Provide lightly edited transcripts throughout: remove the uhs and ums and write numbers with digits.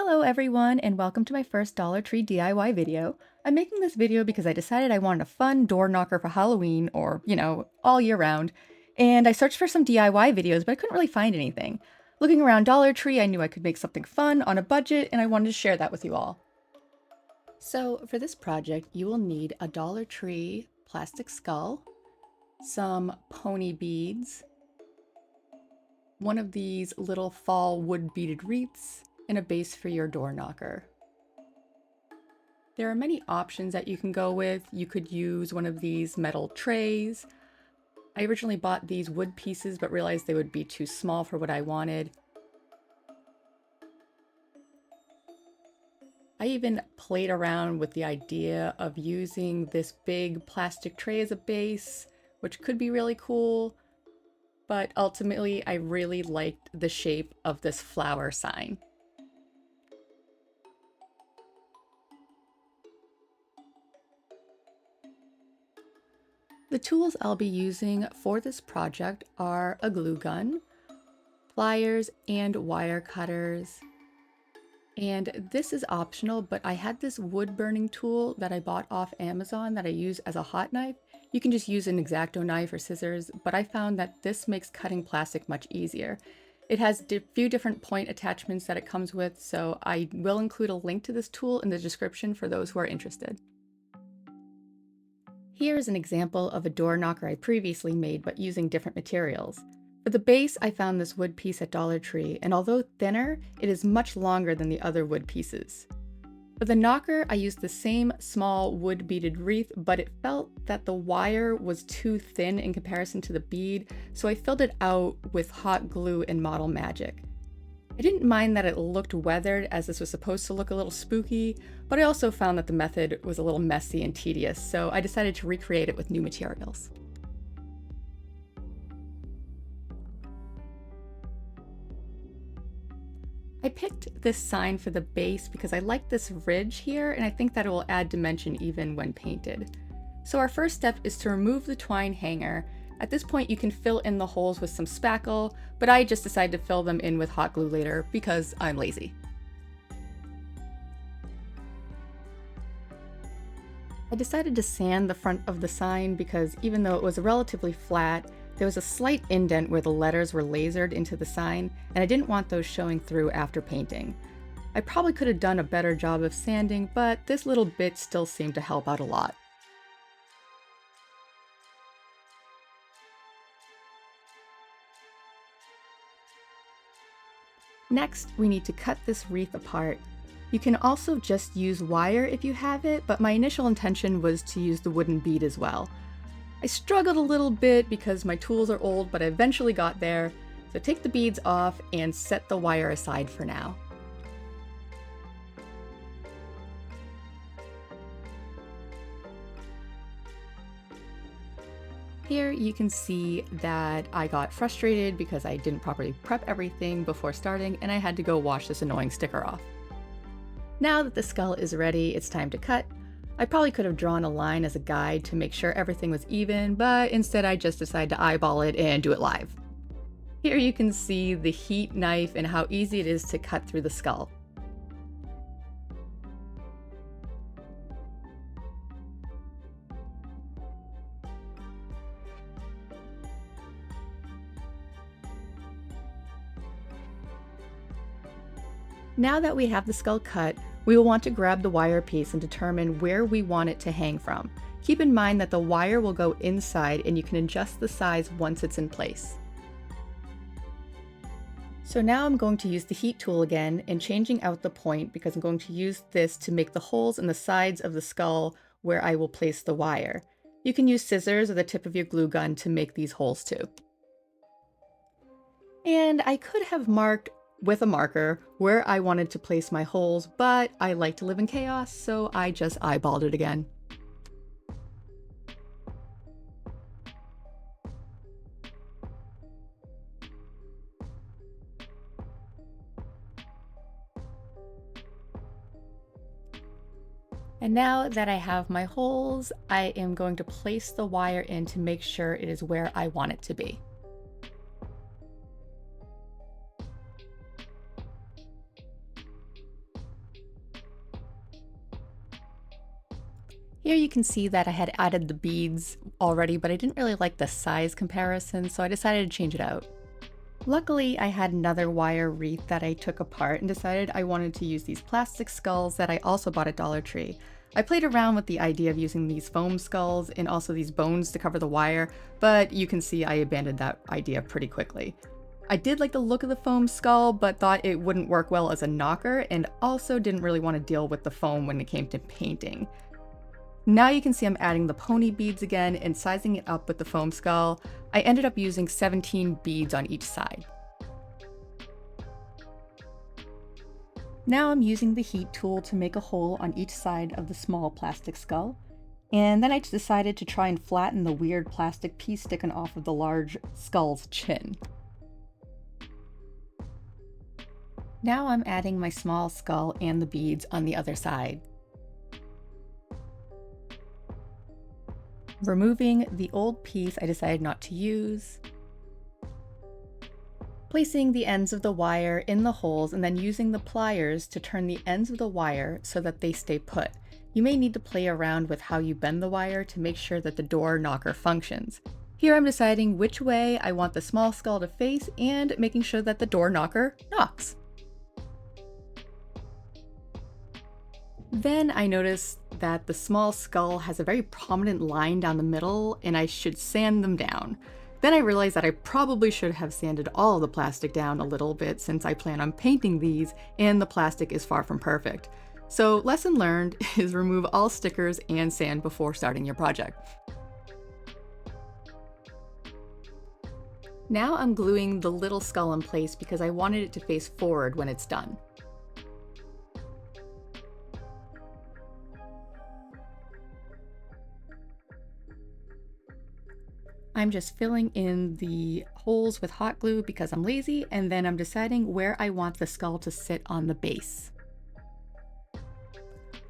Hello everyone and welcome to my first Dollar Tree DIY video. I'm making this video because I decided I wanted a fun door knocker for Halloween or, all year round. And I searched for some DIY videos, but I couldn't really find anything. Looking around Dollar Tree, I knew I could make something fun on a budget and I wanted to share that with you all. So for this project, you will need a Dollar Tree plastic skull, some pony beads, one of these little fall wood beaded wreaths, and a base for your door knocker. There are many options that you can go with. You could use one of these metal trays. I originally bought these wood pieces but realized they would be too small for what I wanted. I even played around with the idea of using this big plastic tray as a base, which could be really cool, but ultimately I really liked the shape of this flower sign. The tools I'll be using for this project are a glue gun, pliers, and wire cutters. And this is optional, but I had this wood burning tool that I bought off Amazon that I use as a hot knife. You can just use an X-Acto knife or scissors, but I found that this makes cutting plastic much easier. It has a few different point attachments that it comes with, so I will include a link to this tool in the description for those who are interested. Here is an example of a door knocker I previously made but using different materials. For the base, I found this wood piece at Dollar Tree, and although thinner, it is much longer than the other wood pieces. For the knocker, I used the same small wood beaded wreath, but it felt that the wire was too thin in comparison to the bead, so I filled it out with hot glue and Model Magic. I didn't mind that it looked weathered, as this was supposed to look a little spooky, but I also found that the method was a little messy and tedious, so I decided to recreate it with new materials. I picked this sign for the base because I like this ridge here, and I think that it will add dimension even when painted. So our first step is to remove the twine hanger. At this point you can fill in the holes with some spackle, but I just decided to fill them in with hot glue later because I'm lazy. I decided to sand the front of the sign because even though it was relatively flat, there was a slight indent where the letters were lasered into the sign, and I didn't want those showing through after painting. I probably could have done a better job of sanding, but this little bit still seemed to help out a lot. Next, we need to cut this wreath apart. You can also just use wire if you have it, but my initial intention was to use the wooden bead as well. I struggled a little bit because my tools are old, but I eventually got there. So take the beads off and set the wire aside for now. Here you can see that I got frustrated because I didn't properly prep everything before starting and I had to go wash this annoying sticker off. Now that the skull is ready, it's time to cut. I probably could have drawn a line as a guide to make sure everything was even, but instead I just decided to eyeball it and do it live. Here you can see the heat knife and how easy it is to cut through the skull. Now that we have the skull cut, we will want to grab the wire piece and determine where we want it to hang from. Keep in mind that the wire will go inside and you can adjust the size once it's in place. So now I'm going to use the heat tool again and changing out the point because I'm going to use this to make the holes in the sides of the skull where I will place the wire. You can use scissors or the tip of your glue gun to make these holes too. And I could have marked with a marker where I wanted to place my holes, but I like to live in chaos, so I just eyeballed it again. And now that I have my holes, I am going to place the wire in to make sure it is where I want it to be. Here you can see that I had added the beads already, but I didn't really like the size comparison, so I decided to change it out. Luckily, I had another wire wreath that I took apart and decided I wanted to use these plastic skulls that I also bought at Dollar Tree. I played around with the idea of using these foam skulls and also these bones to cover the wire, but you can see I abandoned that idea pretty quickly. I did like the look of the foam skull, but thought it wouldn't work well as a knocker, and also didn't really want to deal with the foam when it came to painting. Now you can see I'm adding the pony beads again and sizing it up with the foam skull. I ended up using 17 beads on each side. Now I'm using the heat tool to make a hole on each side of the small plastic skull. And then I decided to try and flatten the weird plastic piece sticking off of the large skull's chin. Now I'm adding my small skull and the beads on the other side. Removing the old piece I decided not to use. Placing the ends of the wire in the holes and then using the pliers to turn the ends of the wire so that they stay put. You may need to play around with how you bend the wire to make sure that the door knocker functions. Here I'm deciding which way I want the small skull to face and making sure that the door knocker knocks. Then I noticed that the small skull has a very prominent line down the middle and I should sand them down. Then I realized that I probably should have sanded all of the plastic down a little bit since I plan on painting these and the plastic is far from perfect. So lesson learned is remove all stickers and sand before starting your project. Now I'm gluing the little skull in place because I wanted it to face forward when it's done. I'm just filling in the holes with hot glue because I'm lazy, and then I'm deciding where I want the skull to sit on the base.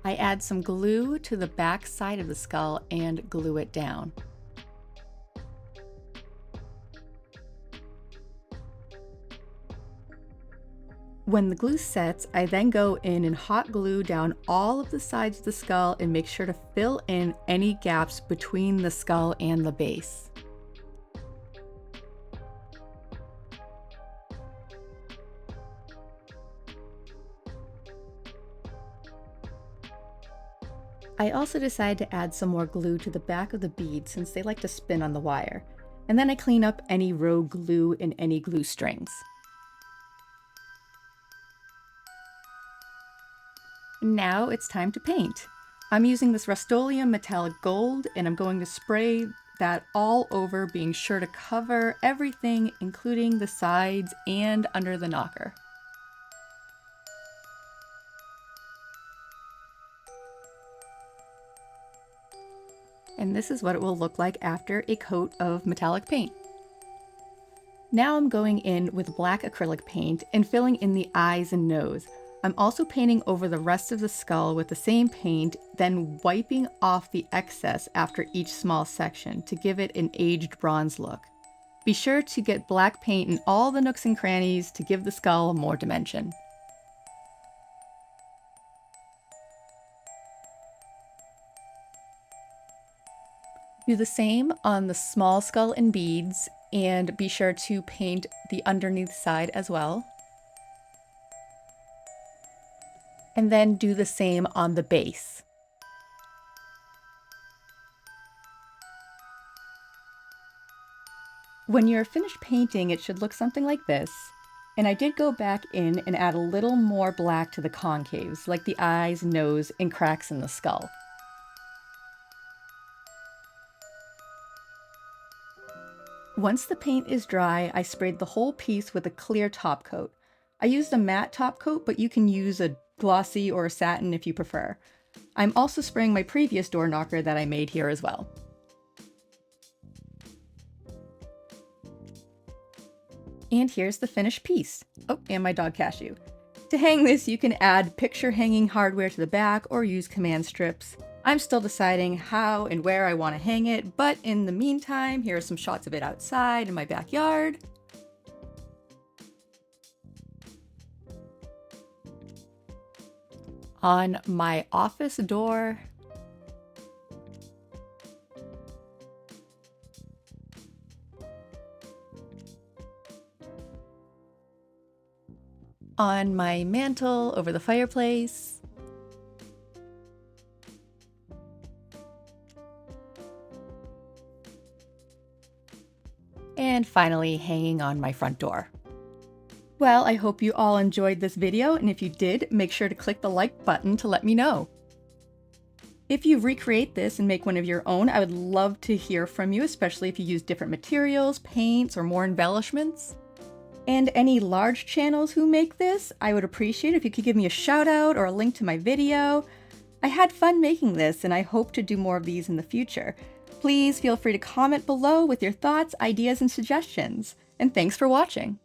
I add some glue to the back side of the skull and glue it down. When the glue sets, I then go in and hot glue down all of the sides of the skull and make sure to fill in any gaps between the skull and the base. I also decided to add some more glue to the back of the bead since they like to spin on the wire. And then I clean up any rogue glue and any glue strings. Now it's time to paint. I'm using this Rust-Oleum metallic gold and I'm going to spray that all over, being sure to cover everything, including the sides and under the knocker. And this is what it will look like after a coat of metallic paint. Now I'm going in with black acrylic paint and filling in the eyes and nose. I'm also painting over the rest of the skull with the same paint, then wiping off the excess after each small section to give it an aged bronze look. Be sure to get black paint in all the nooks and crannies to give the skull more dimension. Do the same on the small skull and beads, and be sure to paint the underneath side as well. And then do the same on the base. When you're finished painting, it should look something like this. And I did go back in and add a little more black to the concaves, like the eyes, nose, and cracks in the skull. Once the paint is dry, I sprayed the whole piece with a clear top coat. I used a matte top coat, but you can use a glossy or a satin if you prefer. I'm also spraying my previous door knocker that I made here as well. And here's the finished piece. Oh, and my dog Cashew. To hang this, you can add picture hanging hardware to the back or use command strips. I'm still deciding how and where I want to hang it, but in the meantime, here are some shots of it outside in my backyard. On my office door. on my mantle over the fireplace. And finally hanging on my front door. Well, I hope you all enjoyed this video, and if you did, make sure to click the like button to let me know. If you recreate this and make one of your own, I would love to hear from you, especially if you use different materials, paints, or more embellishments. And any large channels who make this, I would appreciate it if you could give me a shout out or a link to my video. I had fun making this, and I hope to do more of these in the future. Please feel free to comment below with your thoughts, ideas, and suggestions. And thanks for watching!